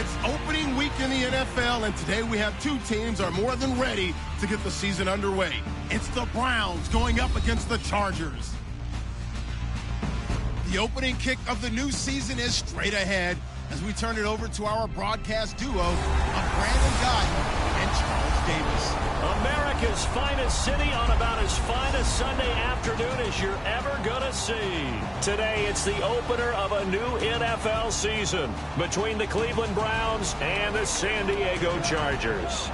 It's opening week in the NFL, and today we have two teams are more than ready to get the season underway. It's the Browns going up against the Chargers. The opening kick of the new season is straight ahead as we turn it over to our broadcast duo of Brandon Godden and Charles Davis. America's finest city on about as fine a Sunday afternoon as you're ever going to see. Today, it's the opener of a new NFL season between the Cleveland Browns and the San Diego Chargers.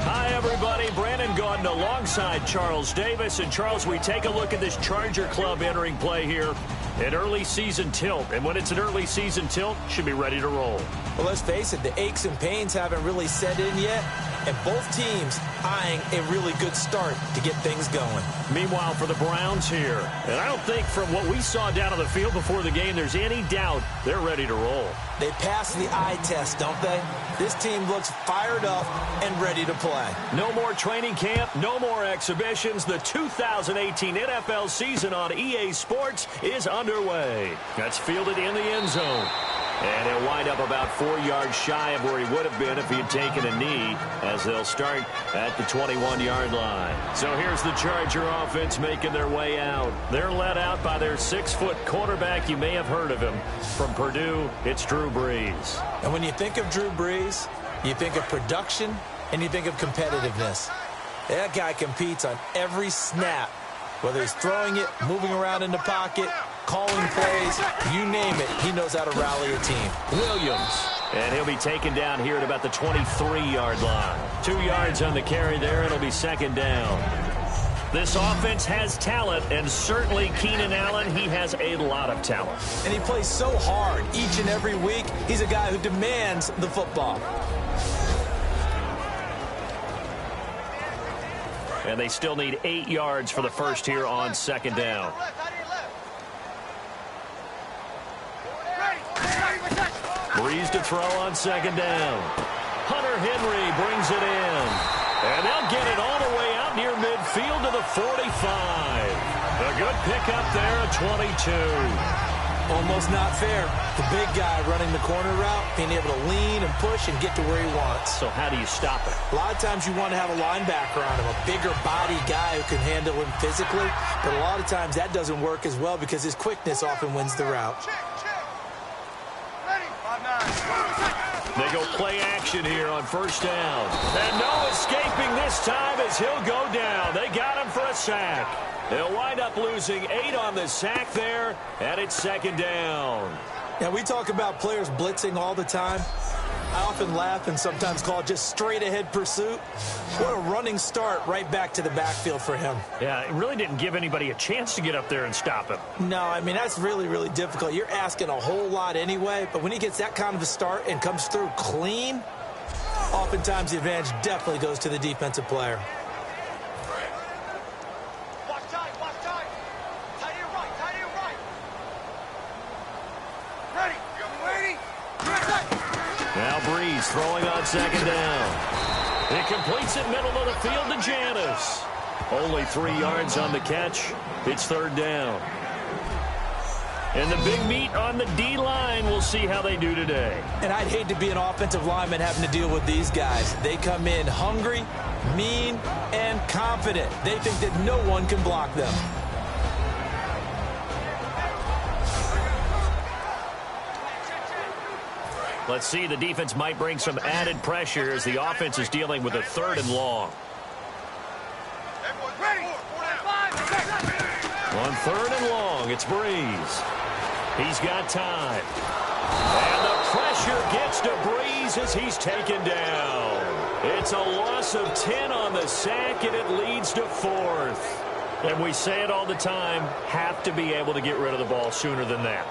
Hi, everybody. Brandon Gaudin alongside Charles Davis. And, Charles, we take a look at this Charger club entering play here. An early season tilt. And when it's an early season tilt, should be ready to roll. Well, let's face it, the aches and pains haven't really set in yet. And both teams eyeing a really good start to get things going. Meanwhile, for the Browns here, and I don't think from what we saw down on the field before the game, there's any doubt they're ready to roll. They passed the eye test, don't they? This team looks fired up and ready to play. No more training camp, no more exhibitions. The 2018 NFL season on EA Sports is underway. That's fielded in the end zone. And he'll wind up about 4 yards shy of where he would have been if he had taken a knee, as they'll start at the 21-yard line. So here's the Charger offense making their way out. They're led out by their 6-foot quarterback. You may have heard of him. From Purdue, it's Drew Brees. And when you think of Drew Brees, you think of production and you think of competitiveness. That guy competes on every snap, whether he's throwing it, moving around in the pocket, calling plays, you name it, he knows how to rally a team. Williams, and he'll be taken down here at about the 23-yard line. 2 yards on the carry there, it'll be second down. This offense has talent, and certainly Keenan Allen, he has a lot of talent. And he plays so hard each and every week. He's a guy who demands the football. And they still need 8 yards for the first here on second down. Brees to throw on second down. Hunter Henry brings it in. And they'll get it all the way out near midfield to the 45. A good pickup there at 22. Almost not fair. The big guy running the corner route, being able to lean and push and get to where he wants. So how do you stop it? A lot of times you want to have a linebacker on him, a bigger body guy who can handle him physically. But a lot of times that doesn't work as well because his quickness often wins the route. They go play action here on first down. And no escaping this time as he'll go down. They got him for a sack. They'll wind up losing 8 on the sack there, and it's second down. Now, we talk about players blitzing all the time. I often laugh and sometimes call it just straight-ahead pursuit. What a running start right back to the backfield for him. Yeah, it really didn't give anybody a chance to get up there and stop him. No, I mean, that's really, really difficult. You're asking a whole lot anyway, but when he gets that kind of a start and comes through clean, oftentimes the advantage definitely goes to the defensive player. Now Brees throwing on second down. It completes it middle of the field to Janis. Only 3 yards on the catch. It's third down. And the big meat on the D-line, we'll see how they do today. And I'd hate to be an offensive lineman having to deal with these guys. They come in hungry, mean, and confident. They think that no one can block them. Let's see, the defense might bring some added pressure as the offense is dealing with a third and long. On third and long, it's Brees. He's got time. And the pressure gets to Brees as he's taken down. It's a loss of 10 on the sack, and it leads to fourth. And we say it all the time, have to be able to get rid of the ball sooner than that.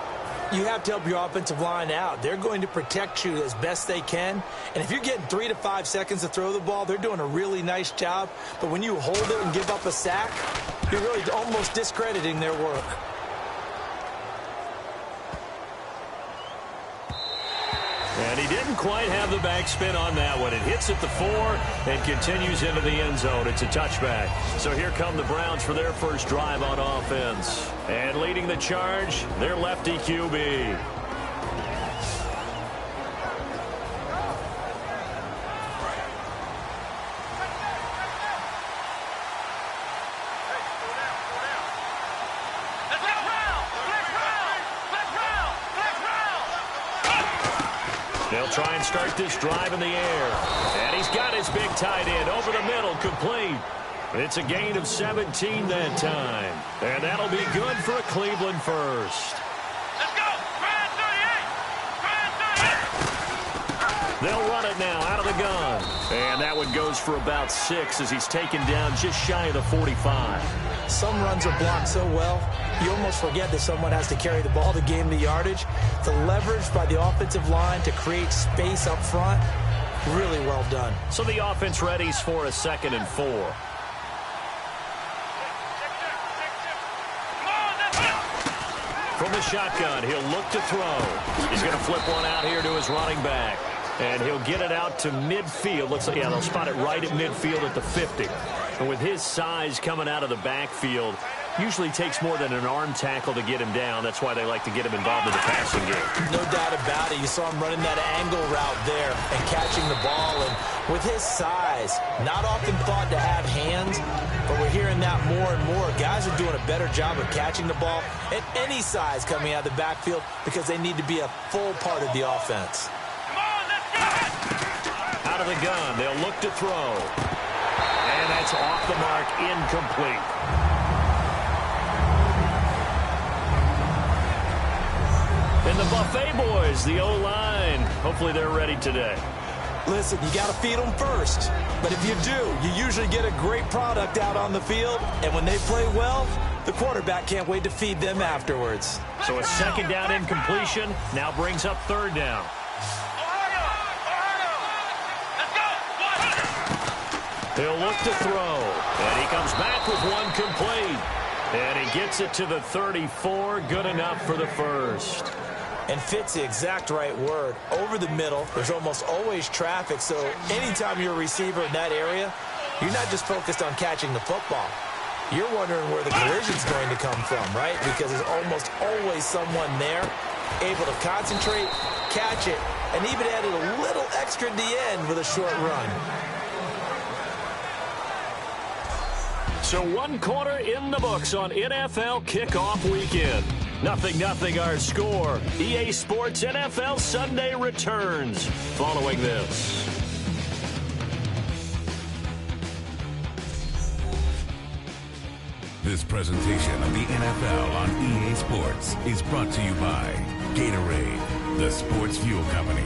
You have to help your offensive line out. They're going to protect you as best they can. And if you're getting 3 to 5 seconds to throw the ball, they're doing a really nice job. But when you hold it and give up a sack, you're really almost discrediting their work. And he didn't quite have the backspin on that one. It hits at the 4 and continues into the end zone. It's a touchback. So here come the Browns for their first drive on offense. And leading the charge, their lefty QB. They'll try and start this drive in the air. And he's got his big tight end over the middle, complete. It's a gain of 17 that time. And that'll be good for a Cleveland first. Let's go! They'll run it now out of the gun. And that one goes for about 6 as he's taken down just shy of the 45. Some runs are blocked so well, you almost forget that someone has to carry the ball to gain the yardage. The leverage by the offensive line to create space up front, really well done. So the offense readies for a 2nd and 4. From the shotgun, he'll look to throw. He's going to flip one out here to his running back. And he'll get it out to midfield. Looks like, yeah, they'll spot it right at midfield at the 50. And with his size coming out of the backfield, usually takes more than an arm tackle to get him down. That's why they like to get him involved in the passing game. No doubt about it. You saw him running that angle route there and catching the ball. And with his size, not often thought to have hands, but we're hearing that more and more. Guys are doing a better job of catching the ball at any size coming out of the backfield because they need to be a full part of the offense. Out of the gun, they'll look to throw. And that's off the mark, incomplete. And the Buffet boys, the O-line, hopefully they're ready today. Listen, you got to feed them first. But if you do, you usually get a great product out on the field. And when they play well, the quarterback can't wait to feed them afterwards. So a 2nd down incompletion now brings up 3rd down. He'll look to throw, and he comes back with one complete. And he gets it to the 34, good enough for the first. And fits the exact right word. Over the middle, there's almost always traffic, so anytime you're a receiver in that area, you're not just focused on catching the football. You're wondering where the collision's going to come from, right? Because there's almost always someone there able to concentrate, catch it, and even added a little extra at the end with a short run. So 1 quarter in the books on NFL kickoff weekend. 0-0 our score. EA Sports NFL Sunday returns following this. This presentation of the NFL on EA Sports is brought to you by Gatorade, the sports fuel company.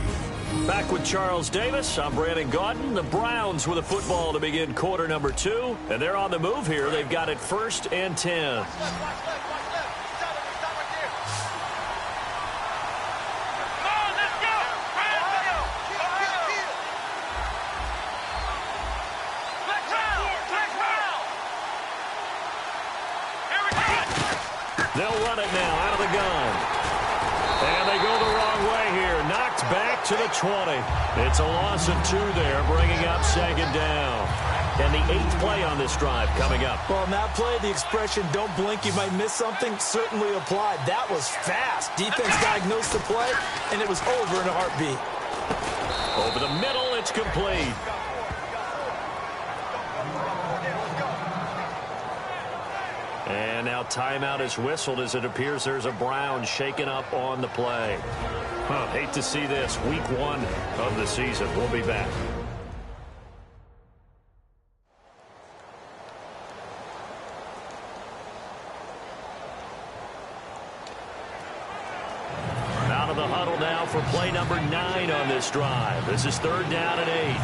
Back with Charles Davis. I'm Brandon Gaudin. The Browns with a football to begin quarter number 2. And they're on the move here. They've got it 1st and 10. They'll run it now out of the gun. And they go the wrong way here. Knocked back to the 20. It's a loss of 2 there, bringing up 2nd down. And the 8th play on this drive coming up. Well, on that play, the expression, don't blink, you might miss something, certainly applied. That was fast. Defense diagnosed the play, and it was over in a heartbeat. Over the middle, it's complete. And now timeout is whistled as it appears there's a Brown shaken up on the play. Hate to see this. Week 1 of the season. We'll be back. Out of the huddle now for play number 9 on this drive. This is 3rd down and 8.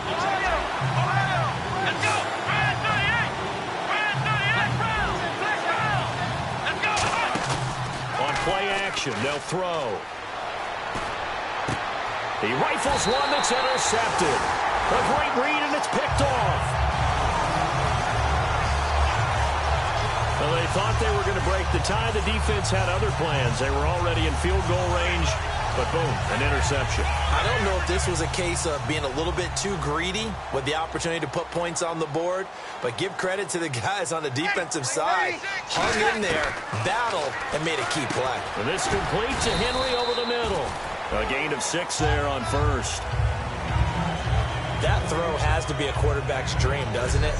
Let's go! Play action. They'll throw. He rifles one that's intercepted. A great read, and it's picked off. Well, they thought they were going to break the tie. The defense had other plans. They were already in field goal range, but boom, an interception. I don't know if this was a case of being a little bit too greedy with the opportunity to put points on the board, but give credit to the guys on the defensive side. Hung in there, battled, and made a key play. And this complete to Henry over the middle. A gain of 6 there on 1st. That throw has to be a quarterback's dream, doesn't it?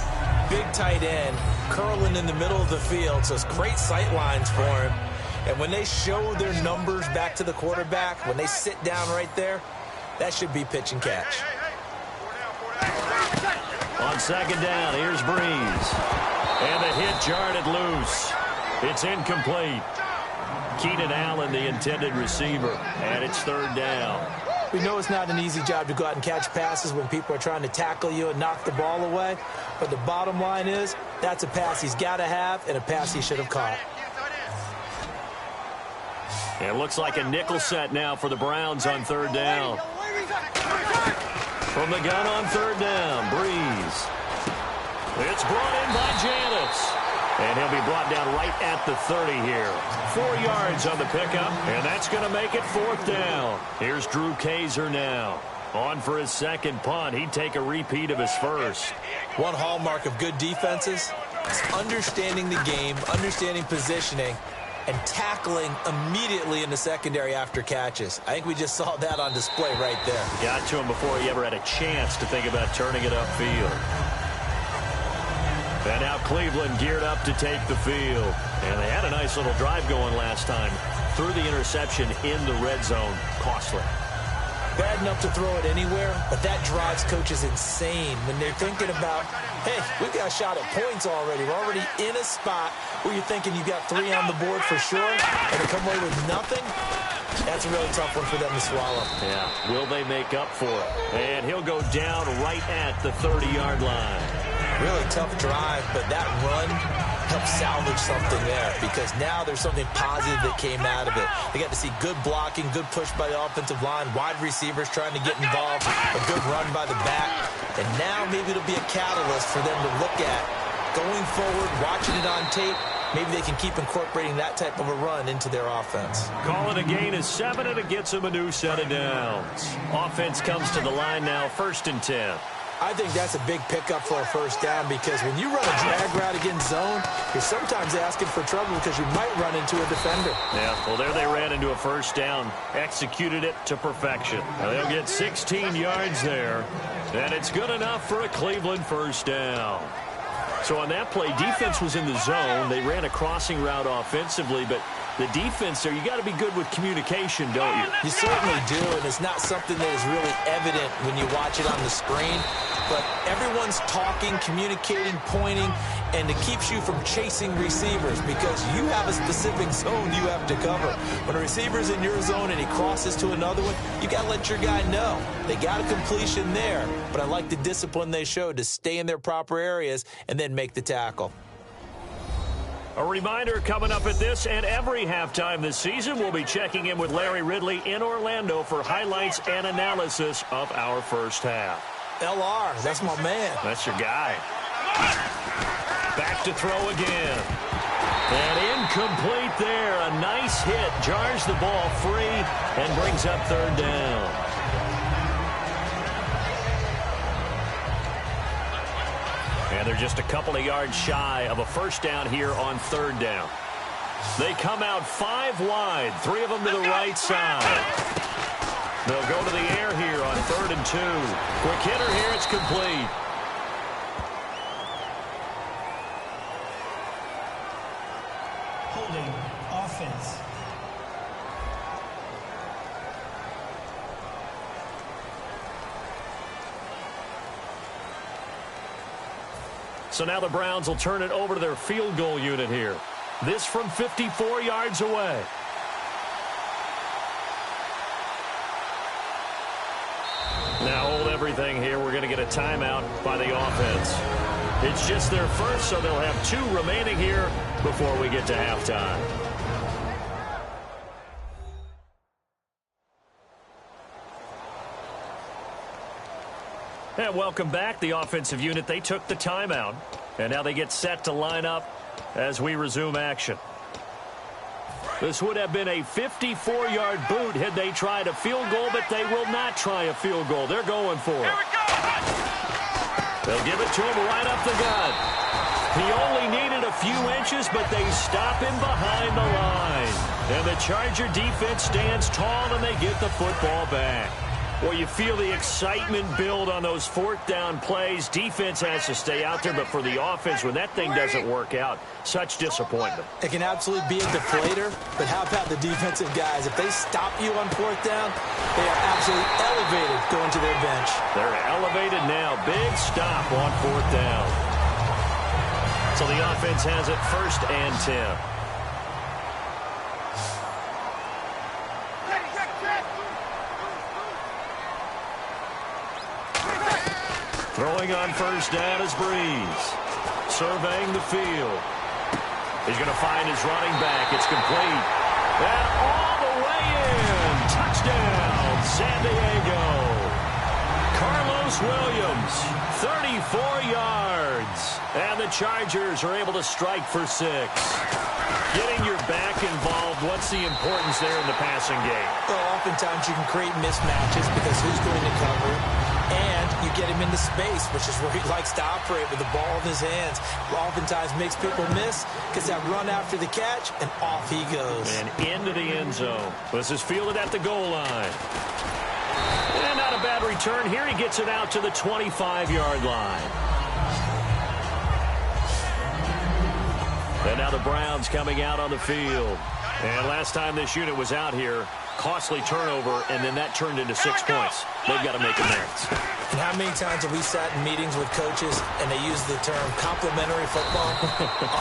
Big tight end, curling in the middle of the field, so it's great sight lines for him. And when they show their numbers back to the quarterback, when they sit down right there, That should be pitch and catch. On second down, here's Breeze. And the hit jarred it loose. It's incomplete. Keenan Allen, the intended receiver, and it's third down. We know it's not an easy job to go out and catch passes when people are trying to tackle you and knock the ball away. But the bottom line is, that's a pass he's got to have and a pass he should have caught. It looks like a nickel set now for the Browns on third down. From the gun on third down, Breeze. It's brought in by Janis. And he'll be brought down right at the 30 here. 4 yards on the pickup, and that's going to make it fourth down. Here's Drew Kaiser now. On for his second punt. He'd take a repeat of his first. One hallmark of good defenses is understanding the game, understanding positioning, and tackling immediately in the secondary after catches. I think we just saw that on display right there. Got to him before he ever had a chance to think about turning it upfield. And now Cleveland geared up to take the field. And they had a nice little drive going last time. Threw the interception in the red zone. Costly. Bad enough to throw it anywhere, but that drives coaches insane when they're thinking about, hey, we've got a shot at points already. We're already in a spot where you're thinking you've got 3 on the board for sure, and to come away with nothing, that's a really tough one for them to swallow. Yeah, will they make up for it? And he'll go down right at the 30-yard line. Really tough drive, but that run helped salvage something there because now there's something positive that came out of it. They got to see good blocking, good push by the offensive line, wide receivers trying to get involved, a good run by the back, and now maybe it'll be a catalyst for them to look at going forward, watching it on tape. Maybe they can keep incorporating that type of a run into their offense. Call it a gain of 7, and it gets them a new set of downs. Offense comes to the line now, 1st and 10. I think that's a big pickup for a first down because when you run a drag route against zone, you're sometimes asking for trouble because you might run into a defender. Yeah, well, there they ran into a first down, executed it to perfection. Now they'll get 16 yards there, and it's good enough for a Cleveland first down. So on that play, defense was in the zone. They ran a crossing route offensively, but the defense there, you got to be good with communication, don't you? You certainly do, and it's not something that is really evident when you watch it on the screen. But everyone's talking, communicating, pointing, and it keeps you from chasing receivers because you have a specific zone you have to cover. When a receiver's in your zone and he crosses to another one, you got to let your guy know. They got a completion there, but I like the discipline they showed to stay in their proper areas and then make the tackle. A reminder coming up at this and every halftime this season, we'll be checking in with Larry Ridley in Orlando for highlights and analysis of our first half. LR, that's my man. That's your guy. Back to throw again. And incomplete there. A nice hit. Jars the ball free and brings up third down. And they're just a couple of yards shy of a first down here on third down. They come out 5 wide, 3 of them to the right side. They'll go to the air here on 3rd and 2. Quick hitter here, it's complete. Holding offense. So now the Browns will turn it over to their field goal unit here. This from 54 yards away. Now hold everything here. We're going to get a timeout by the offense. It's just their first, so they'll have 2 remaining here before we get to halftime. And welcome back. The offensive unit, they took the timeout. And now they get set to line up as we resume action. This would have been a 54-yard boot had they tried a field goal, but they will not try a field goal. They're going for it. They'll give it to him right up the gut. He only needed a few inches, but they stop him behind the line. And the Charger defense stands tall, and they get the football back. Well, you feel the excitement build on those fourth down plays. Defense has to stay out there, but for the offense, when that thing doesn't work out, such disappointment. It can absolutely be a deflator, but how about the defensive guys? If they stop you on fourth down, they are absolutely elevated going to their bench. They're elevated now. Big stop on fourth down. So the offense has it 1st and 10. Throwing on 1st down is Breeze. Surveying the field. He's going to find his running back. It's complete. And all the way in. Touchdown, San Diego. Carlos Williams, 34 yards. And the Chargers are able to strike for 6. Getting your back involved, what's the importance there in the passing game? Well, oftentimes you can create mismatches because who's going to cover, and you get him into space, which is where he likes to operate with the ball in his hands. Oftentimes makes people miss, gets that run after the catch, and off he goes. And into the end zone. This is fielded at the goal line. And not a bad return here. He gets it out to the 25-yard line. And now the Browns coming out on the field. And last time this unit was out here, costly turnover, and then that turned into 6 points. They've got to make amends. And how many times have we sat in meetings with coaches and they use the term complementary football?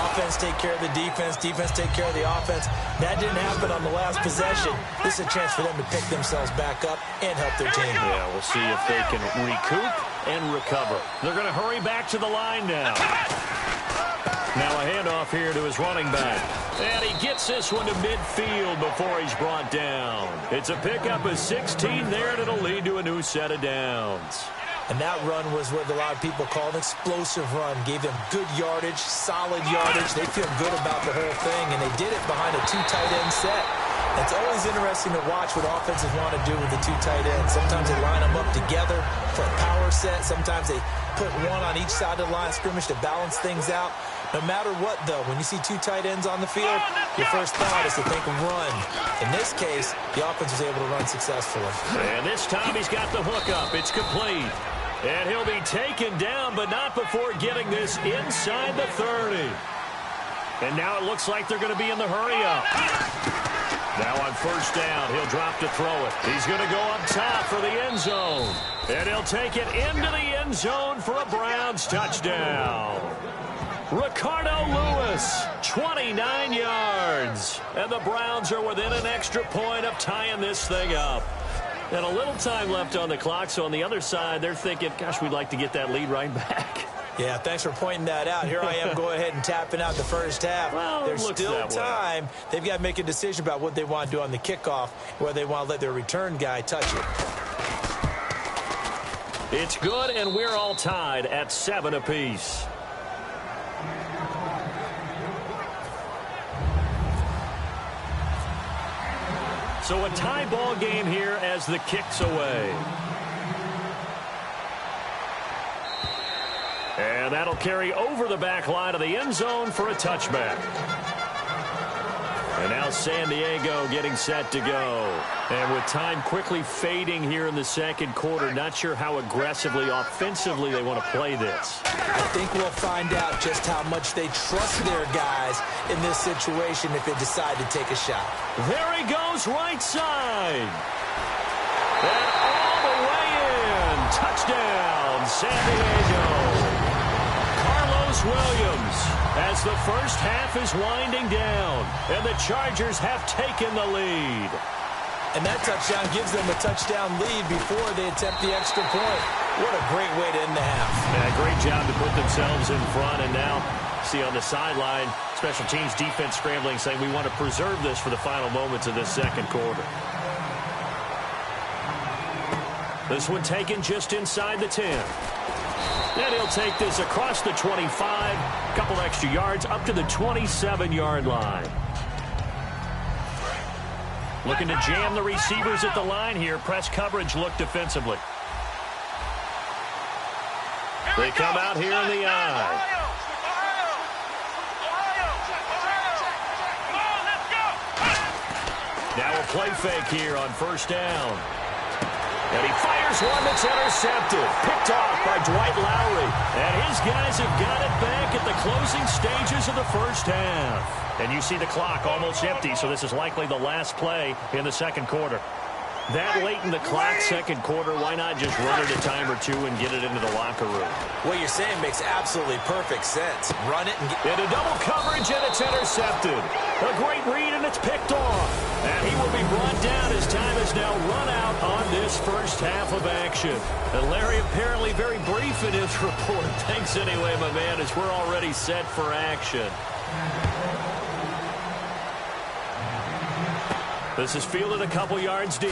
Offense take care of the defense, defense take care of the offense. That didn't happen on the last possession. This is a chance for them to pick themselves back up and help their team. Yeah, we'll see if they can recoup and recover. They're going to hurry back to the line now. Now a handoff here to his running back. And he gets this one to midfield before he's brought down. It's a pickup of 16 there, and it'll lead to a new set of downs. And that run was what a lot of people call an explosive run. Gave them good yardage, solid yardage. They feel good about the whole thing, and they did it behind a 2 tight end set. It's always interesting to watch what offenses want to do with the 2 tight ends. Sometimes they line them up together for a power set. Sometimes they put one on each side of the line of scrimmage to balance things out. No matter what, though, when you see 2 tight ends on the field, your first thought is to think run. In this case, the offense was able to run successfully. And this time he's got the hook up. It's complete. And he'll be taken down, but not before getting this inside the 30. And now it looks like they're going to be in the hurry-up. Now on 1st down, he'll drop to throw it. He's going to go up top for the end zone. And he'll take it into the end zone for a Browns touchdown. Ricardo Lewis, 29 yards. And the Browns are within an extra point of tying this thing up. And a little time left on the clock, so on the other side, they're thinking, gosh, we'd like to get that lead right back. Yeah, thanks for pointing that out. Here I am going ahead and tapping out the first half. Well, there's still time. They've got to make a decision about what they want to do on the kickoff, whether they want to let their return guy touch it. It's good, and we're all tied at 7 apiece. So a tie ball game here as the kick's away. And that'll carry over the back line of the end zone for a touchback. And now San Diego getting set to go. And with time quickly fading here in the second quarter, not sure how aggressively, offensively they want to play this. I think we'll find out just how much they trust their guys in this situation if they decide to take a shot. There he goes, right side. And all the way in. Touchdown, San Diego. Carlos Williams, as the first half is winding down, and the Chargers have taken the lead. And that touchdown gives them a touchdown lead before they attempt the extra point. What a great way to end the half. Yeah, great job to put themselves in front, and now see on the sideline, special teams defense scrambling, saying we want to preserve this for the final moments of this second quarter. This one taken just inside the 10. And he'll take this across the 25, a couple extra yards, up to the 27-yard line. Looking to jam the receivers at the line here. Press coverage look defensively. They come out here in the eye. Now a play fake here on 1st down. And he fires. Here's one that's intercepted. Picked off by Dwight Lowry. And his guys have got it back at the closing stages of the first half. And you see the clock almost empty, so this is likely the last play in the second quarter. That late in the clock, second quarter, why not just run it a time or two and get it into the locker room? What you're saying makes absolutely perfect sense. Run it and get... Into double coverage, and it's intercepted. A great read, and it's picked off. And he will be brought down as time is now run out on this first half of action. And Larry apparently very brief in his report. Thanks anyway, my man, as we're already set for action. This is fielded a couple yards deep.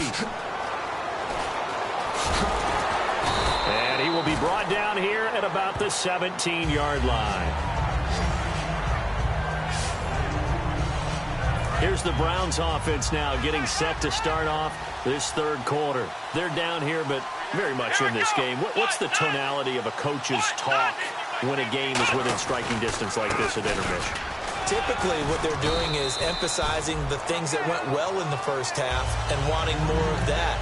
And he will be brought down here at about the 17-yard line. Here's the Browns offense now getting set to start off this third quarter. They're down here, but very much in this game. What's the tonality of a coach's talk when a game is within striking distance like this at intermission? Typically, what they're doing is emphasizing the things that went well in the first half and wanting more of that.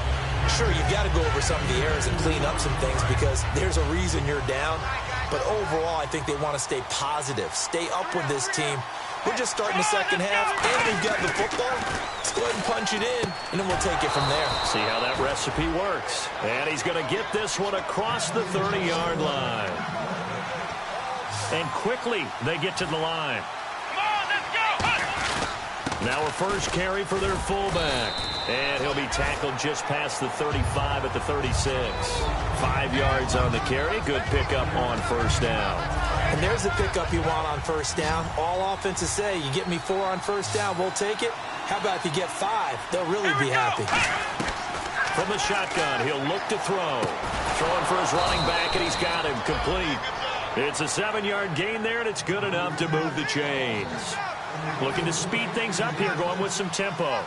Sure, you've got to go over some of the errors and clean up some things because there's a reason you're down. But overall, I think they want to stay positive, stay up with this team. We're just starting the second half, and we've got the football. Let's go ahead and punch it in, and then we'll take it from there. See how that recipe works. And he's going to get this one across the 30-yard line. And quickly, they get to the line. Now a first carry for their fullback. And he'll be tackled just past the 35 at the 36. 5 yards on the carry. Good pickup on first down. And there's the pickup you want on first down. All offenses say, you get me 4 on first down, we'll take it. How about if you get 5? They'll really be happy. From the shotgun, he'll look to throw. Throwing for his running back, and he's got him complete. It's a 7-yard gain there, and it's good enough to move the chains. Looking to speed things up here, going with some tempo.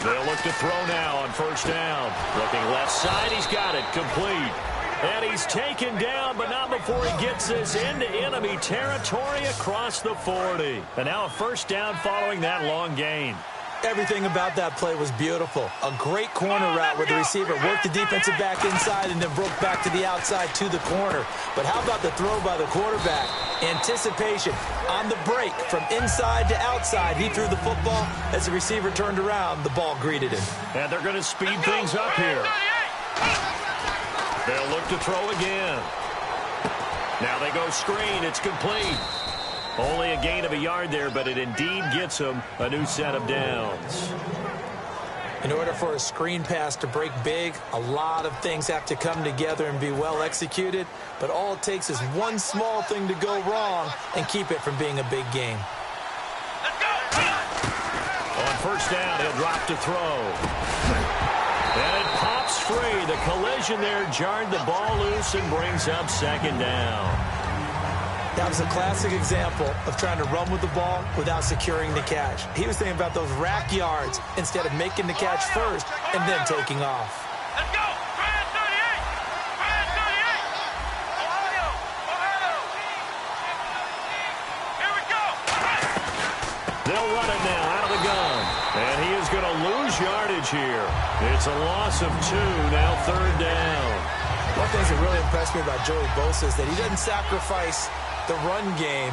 They'll look to throw now on first down. Looking left side, he's got it complete. And he's taken down, but not before he gets this into enemy territory across the 40. And now a first down following that long gain. Everything about that play was beautiful. A great corner route where the receiver worked the defensive back inside and then broke back to the outside to the corner. But how about the throw by the quarterback? Anticipation on the break from inside to outside. He threw the football. As the receiver turned around, the ball greeted him. And they're going to speed things up here. They'll look to throw again. Now they go screen. It's complete. Only a gain of a yard there, but it indeed gets them a new set of downs. In order for a screen pass to break big, a lot of things have to come together and be well executed. But all it takes is one small thing to go wrong and keep it from being a big game. On first down, he'll drop to throw. And it pops free. The collision there jarred the ball loose and brings up second down. That was a classic example of trying to run with the ball without securing the catch. He was thinking about those rack yards instead of making the catch first and then taking off. Let's go! Brand 38! Brand 38! Ohio! Ohio! Here we go! They'll run it now out of the gun. And he is going to lose yardage here. It's a loss of 2, now third down. One thing that really impressed me about Joey Bosa is that he doesn't sacrifice the run game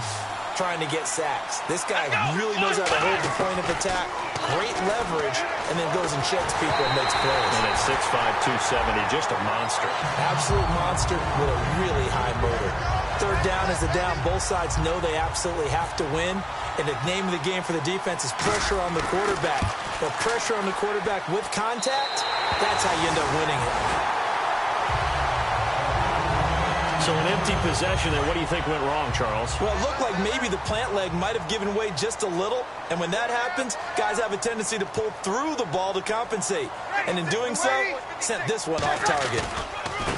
trying to get sacks. This guy really knows how to hold the point of attack, great leverage, and then goes and checks people and makes plays. And at 6'5", 270, just a monster. Absolute monster with a really high motor. Third down is the down. Both sides know they absolutely have to win. And the name of the game for the defense is pressure on the quarterback. But pressure on the quarterback with contact, that's how you end up winning it. So an empty possession there. What do you think went wrong, Charles? Well, it looked like maybe the plant leg might have given way just a little. And when that happens, guys have a tendency to pull through the ball to compensate. And in doing so, sent this one off target.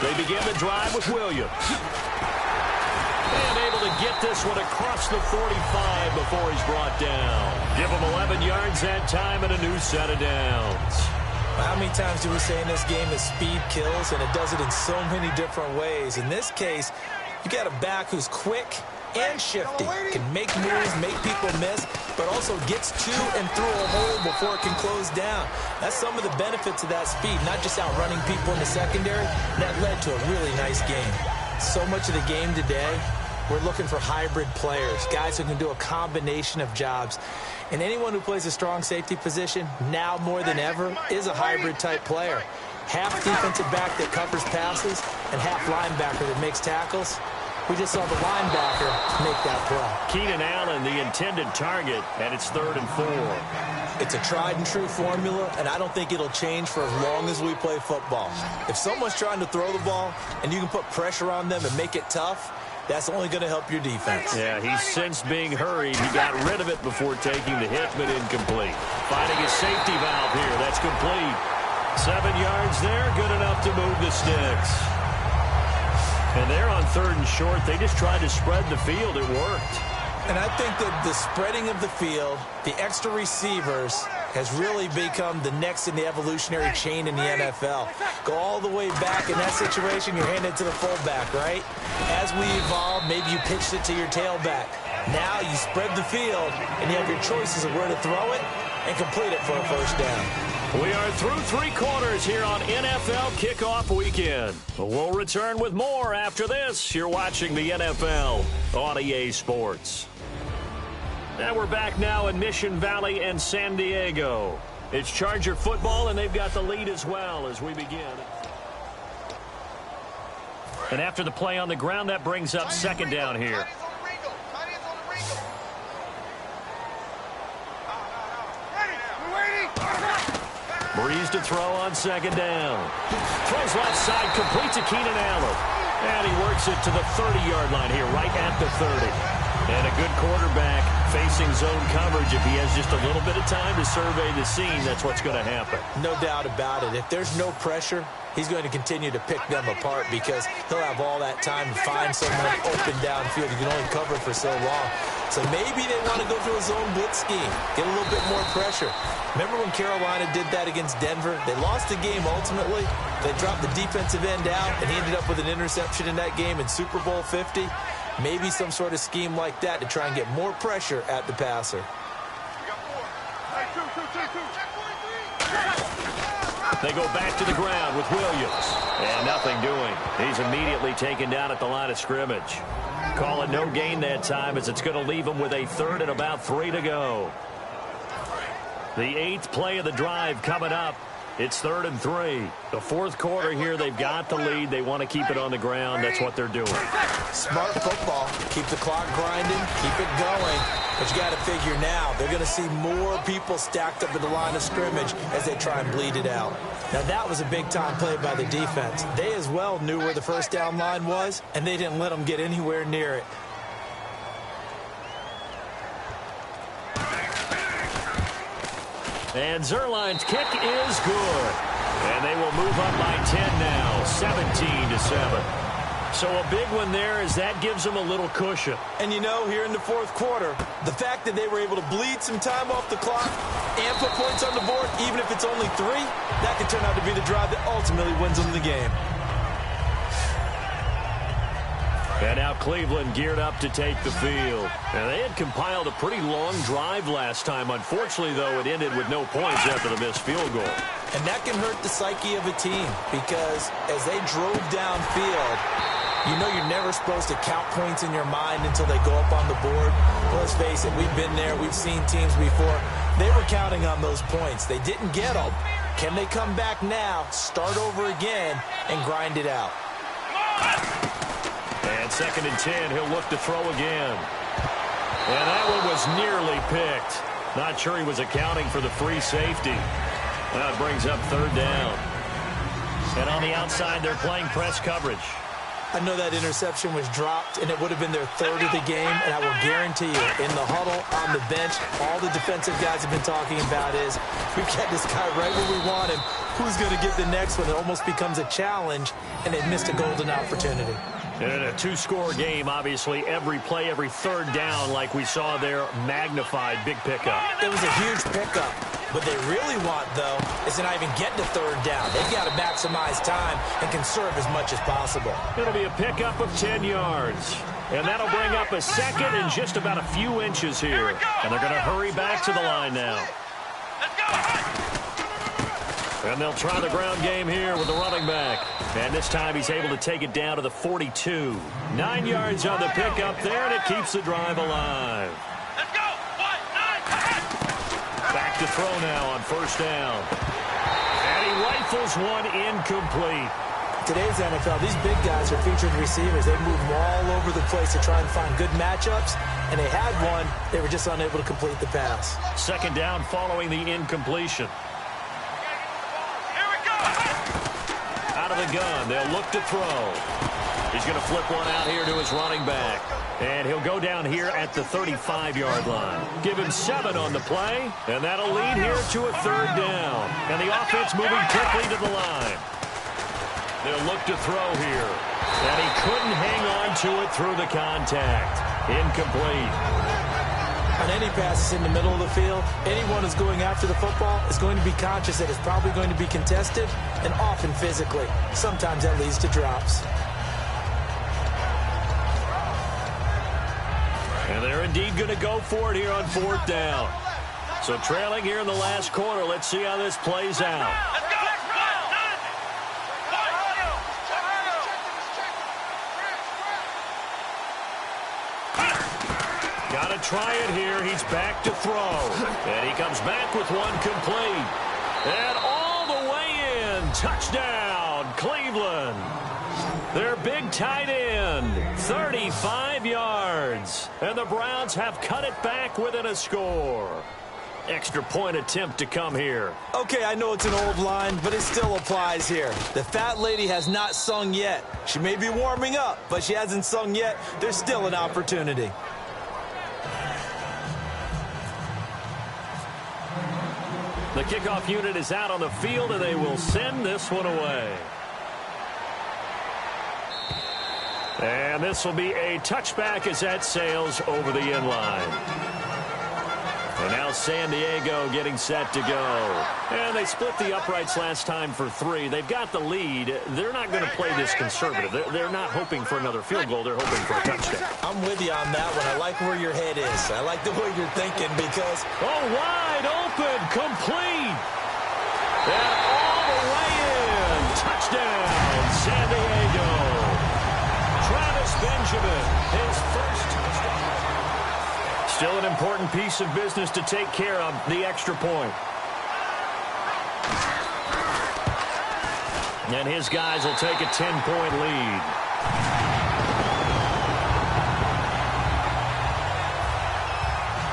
They begin the drive with Williams. And able to get this one across the 45 before he's brought down. Give him 11 yards that time and a new set of downs. How many times do we say in this game that speed kills, and it does it in so many different ways? In this case, you got a back who's quick, and shifty. Can make moves, make people miss, but also gets to and through a hole before it can close down. That's some of the benefits of that speed, not just outrunning people in the secondary. That led to a really nice game. So much of the game today, we're looking for hybrid players, guys who can do a combination of jobs. And anyone who plays a strong safety position, now more than ever, is a hybrid-type player. Half defensive back that covers passes and half linebacker that makes tackles. We just saw the linebacker make that play. Keenan Allen, the intended target, and it's 3rd and 4. It's a tried-and-true formula, and I don't think it'll change for as long as we play football. If someone's trying to throw the ball and you can put pressure on them and make it tough, that's only going to help your defense. Yeah, he's since being hurried. He got rid of it before taking the hit, but incomplete. Finding his safety valve here. That's complete. 7 yards there, good enough to move the sticks. And they're on 3rd and short. They just tried to spread the field. It worked. And I think that the spreading of the field, the extra receivers, has really become the next in the evolutionary chain in the NFL. Go all the way back in that situation, you're handed to the fullback, right? As we evolve, maybe you pitched it to your tailback. Now you spread the field, and you have your choices of where to throw it and complete it for a first down. We are through 3 quarters here on NFL Kickoff Weekend. We'll return with more after this. You're watching the NFL on EA Sports. And we're back now in Mission Valley and San Diego. It's Charger football, and they've got the lead as well as we begin. And after the play on the ground, that brings up 2nd down here. Breeze to throw on 2nd down. Throws left side, complete to Keenan Allen. And he works it to the 30-yard line here, right at the 30. And a good quarterback facing zone coverage. If he has just a little bit of time to survey the scene, that's what's going to happen. No doubt about it. If there's no pressure, he's going to continue to pick them apart because he'll have all that time to find someone open downfield. He can only cover for so long. So maybe they want to go through a zone blitz scheme, get a little bit more pressure. Remember when Carolina did that against Denver? They lost the game ultimately. They dropped the defensive end out, and he ended up with an interception in that game in Super Bowl 50. Maybe some sort of scheme like that to try and get more pressure at the passer. They go back to the ground with Williams. And nothing doing. He's immediately taken down at the line of scrimmage. Call it no gain that time as it's going to leave him with a 3rd and about 3 to go. The 8th play of the drive coming up. It's 3rd and 3. The 4th quarter here, they've got the lead. They want to keep it on the ground. That's what they're doing. Smart football. Keep the clock grinding. Keep it going. But you got to figure now, they're going to see more people stacked up at the line of scrimmage as they try and bleed it out. Now, that was a big-time play by the defense. They as well knew where the first down line was, and they didn't let them get anywhere near it. And Zerline's kick is good. And they will move up by 10 now, 17-7. So a big one there as that gives them a little cushion. And you know, here in the 4th quarter, the fact that they were able to bleed some time off the clock and put points on the board, even if it's only 3, that could turn out to be the drive that ultimately wins them the game. And now Cleveland geared up to take the field. And they had compiled a pretty long drive last time. Unfortunately, though, it ended with no points after the missed field goal. And that can hurt the psyche of a team because as they drove downfield, you know you're never supposed to count points in your mind until they go up on the board. Well, let's face it, we've been there. We've seen teams before. They were counting on those points. They didn't get them. Can they come back now, start over again, and grind it out? And 2nd and 10, he'll look to throw again. And that one was nearly picked. Not sure he was accounting for the free safety. That brings up 3rd down. And on the outside, they're playing press coverage. I know that interception was dropped, and it would have been their 3rd of the game, and I will guarantee you, in the huddle, on the bench, all the defensive guys have been talking about is, we've got this guy right where we want him. Who's going to get the next one? It almost becomes a challenge, and they've missed a golden opportunity. And in a 2-score game, obviously, every play, every 3rd down, like we saw there, magnified, big pickup. It was a huge pickup. What they really want, though, is to not even get to 3rd down. They've got to maximize time and conserve as much as possible. It'll be a pickup of 10 yards. And that'll bring up a second and just about a few inches here. And they're going to hurry back to the line now. Let's go. And they'll try the ground game here with the running back. And this time he's able to take it down to the 42. 9 yards on the pickup there, and it keeps the drive alive. Let's go. 1, 9, Back to throw now on first down. And he rifles one incomplete. Today's NFL, these big guys are featured receivers. They move them all over the place to try and find good matchups, and they had one. They were just unable to complete the pass. Second down following the incompletion. Here we go. Out of the gun, they'll look to throw. He's going to flip one out here to his running back. And he'll go down here at the 35-yard line. Give him 7 on the play, and that'll lead here to a third down. And the offense moving quickly to the line. They'll look to throw here. And he couldn't hang on to it through the contact. Incomplete. On any passes in the middle of the field, anyone who's going after the football is going to be conscious that it's probably going to be contested, and often physically. Sometimes that leads to drops. And they're indeed going to go for it here on fourth down. So trailing here in the last quarter, let's see how this plays out. Let's go. 1, 9. Got to try it here. He's back to throw. And he comes back with one complete. And all the way in. Touchdown, Cleveland. Their big tight end, 35 yards. And the Browns have cut it back within a score. Extra point attempt to come here. Okay, I know it's an old line, but it still applies here. The fat lady has not sung yet. She may be warming up, but she hasn't sung yet. There's still an opportunity. The kickoff unit is out on the field, and they will send this one away. And this will be a touchback as that sails over the end line. And now San Diego getting set to go. And they split the uprights last time for 3. They've got the lead. They're not going to play this conservative. They're not hoping for another field goal. They're hoping for a touchdown. I'm with you on that one. I like where your head is. I like the way you're thinking because... Oh, wide open, complete. And all the way in. Touchdown, San Diego. Travis Benjamin, his first touchdown. Still an important piece of business to take care of, the extra point. And his guys will take a 10-point lead.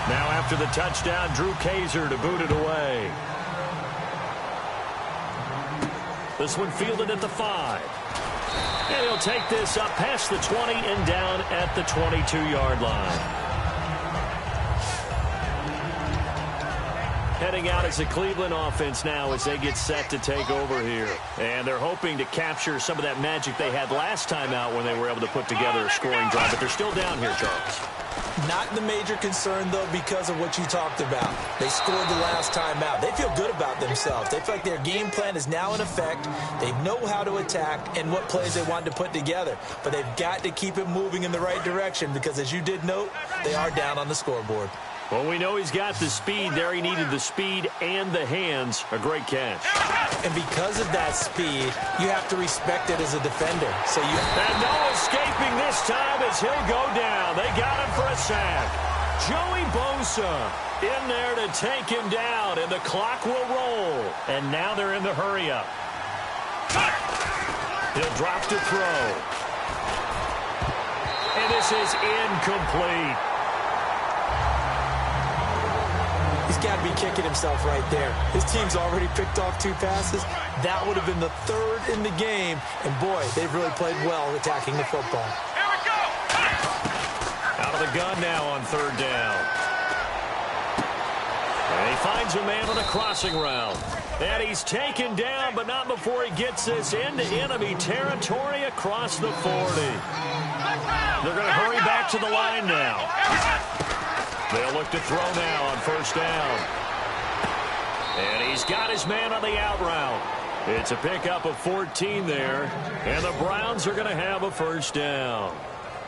Now after the touchdown, Drew Kaiser to boot it away. This one fielded at the 5. And he'll take this up past the 20 and down at the 22-yard line. Heading out as a Cleveland offense now as they get set to take over here. And they're hoping to capture some of that magic they had last time out when they were able to put together a scoring drive. But they're still down here, Charles. Not the major concern, though, because of what you talked about. They scored the last time out. They feel good about themselves. They feel like their game plan is now in effect. They know how to attack and what plays they want to put together. But they've got to keep it moving in the right direction because, as you did note, they are down on the scoreboard. Well, we know he's got the speed there. He needed the speed and the hands. A great catch. And because of that speed, you have to respect it as a defender. So you And no escaping this time as he'll go down. They got him for a sack. Joey Bosa in there to take him down, and the clock will roll. And now they're in the hurry-up. He'll drop to throw. And this is incomplete. He's got to be kicking himself right there. His team's already picked off 2 passes. That would have been the 3rd in the game. And, boy, they've really played well attacking the football. Here we go. Out of the gun now on 3rd down. And he finds a man on a crossing route. And he's taken down, but not before he gets this into enemy territory across the 40. They're going to hurry back to the line now. They'll look to throw now on 1st down. And he's got his man on the out route. It's a pickup of 14 there. And the Browns are going to have a 1st down.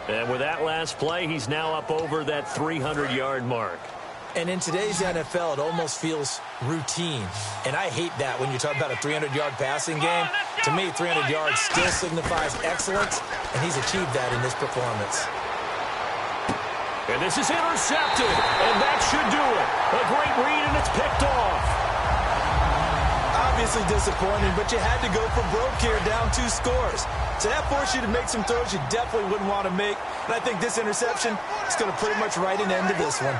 And with that last play, he's now up over that 300-yard mark. And in today's NFL, it almost feels routine. And I hate that when you talk about a 300-yard passing game. To me, 300 yards still signifies excellence, and he's achieved that in this performance. And this is intercepted, and that should do it. A great read, and it's picked off. Obviously disappointing, but you had to go for broke here, down 2 scores. So that forced you to make some throws you definitely wouldn't want to make. And I think this interception is going to pretty much write an end to this one.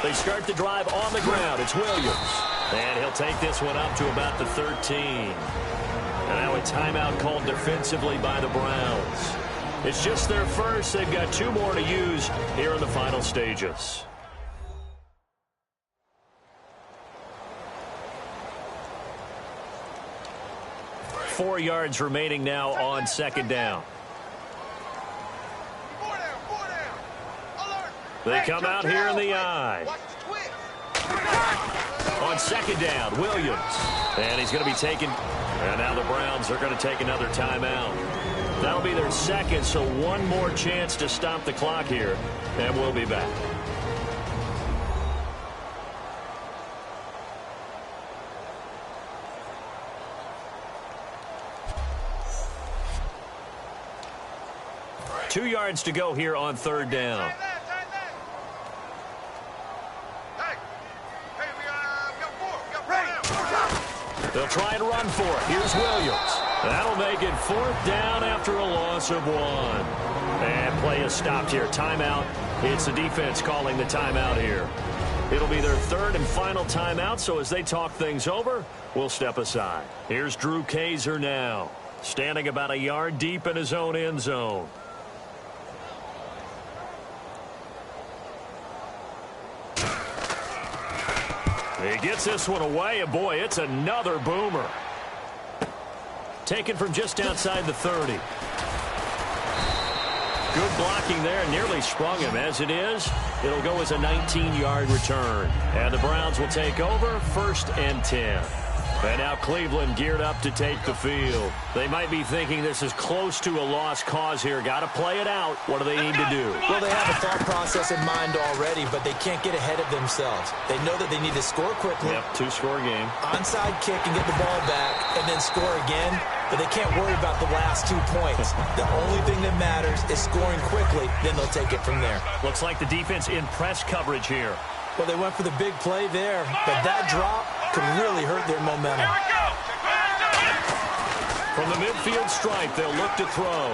They start the drive on the ground. It's Williams. And he'll take this one up to about the 13. And now a timeout called defensively by the Browns. It's just their first. They've got 2 more to use here in the final stages. Four yards remaining now on second down. They come out here in the eye. On second down, Williams. And he's going to be taken. And now the Browns are going to take another timeout. That'll be their second, so one more chance to stop the clock here. And we'll be back. Two yards to go here on third down. They'll try and run for it. Here's Williams. That'll make it fourth down after a loss of 1. And play is stopped here. Timeout. It's the defense calling the timeout here. It'll be their third and final timeout, so as they talk things over, we'll step aside. Here's Drew Kaiser now, standing about a yard deep in his own end zone. He gets this one away, and boy, it's another boomer. Taken from just outside the 30. Good blocking there, nearly sprung him. As it is, it'll go as a 19-yard return. And the Browns will take over, 1st and 10. And now Cleveland geared up to take the field. They might be thinking this is close to a lost cause here. Got to play it out. What do they need to do? Well, they have a thought process in mind already, but they can't get ahead of themselves. They know that they need to score quickly. Yep, 2-score game. Onside kick and get the ball back, and then score again. But they can't worry about the last 2 points. The only thing that matters is scoring quickly. Then they'll take it from there. Looks like the defense in press coverage here. Well, they went for the big play there, but that drop could really hurt their momentum. From the midfield stripe, they'll look to throw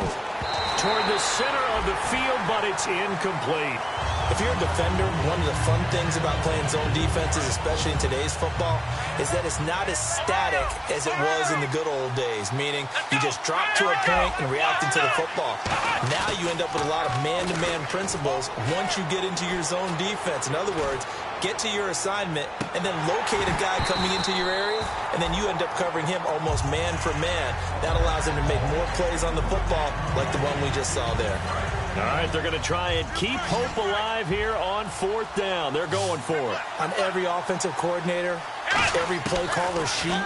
toward the center of the field, but it's incomplete. If you're a defender, one of the fun things about playing zone defenses, especially in today's football, is that it's not as static as it was in the good old days, meaning you just drop to a point and react into the football. Now you end up with a lot of man-to-man principles once you get into your zone defense. In other words, get to your assignment and then locate a guy coming into your area, and then you end up covering him almost man for man. That allows him to make more plays on the football like the one we just saw there. All right, they're going to try and keep hope alive here on 4th down. They're going for it. On every offensive coordinator, every play caller sheet,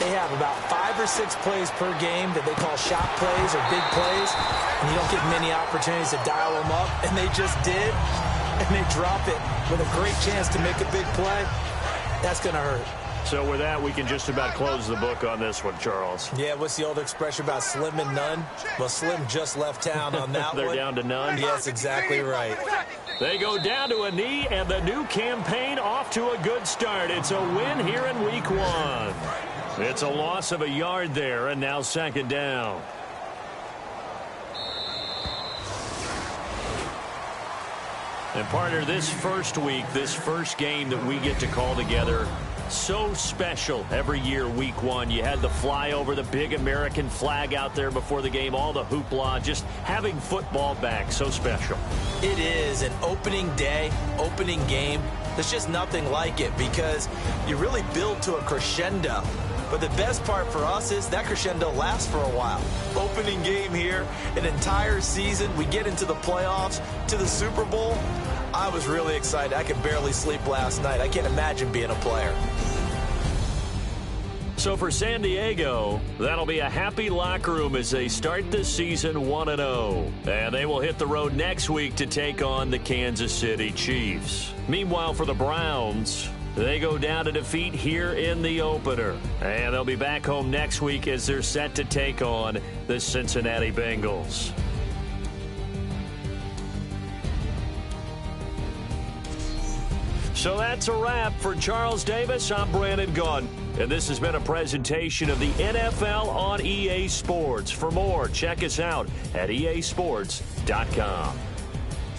they have about 5 or 6 plays per game that they call shot plays or big plays, and you don't get many opportunities to dial them up, and they just did, and they drop it with a great chance to make a big play. That's going to hurt. So with that, we can just about close the book on this one, Charles. Yeah, what's the old expression about slim and none? Well, Slim just left town on that They're one. down to none? Yes, exactly right. They go down to a knee, and the new campaign off to a good start. It's a win here in week 1. It's a loss of a yard there, and now 2nd down. And partner, this first week, this first game that we get to call together, so special every year, week 1. You had the flyover, the big American flag out there before the game, all the hoopla, just having football back, so special. It is an opening day, opening game. There's just nothing like it because you really build to a crescendo. But the best part for us is that crescendo lasts for a while. Opening game here, an entire season. We get into the playoffs, to the Super Bowl. I was really excited. I could barely sleep last night. I can't imagine being a player. So for San Diego, that'll be a happy locker room as they start the season 1-0. And they will hit the road next week to take on the Kansas City Chiefs. Meanwhile, for the Browns, they go down to defeat here in the opener. And they'll be back home next week as they're set to take on the Cincinnati Bengals. So that's a wrap. For Charles Davis, I'm Brandon Gaudin. And this has been a presentation of the NFL on EA Sports. For more, check us out at easports.com.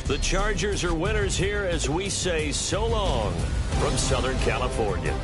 The Chargers are winners here as we say so long from Southern California.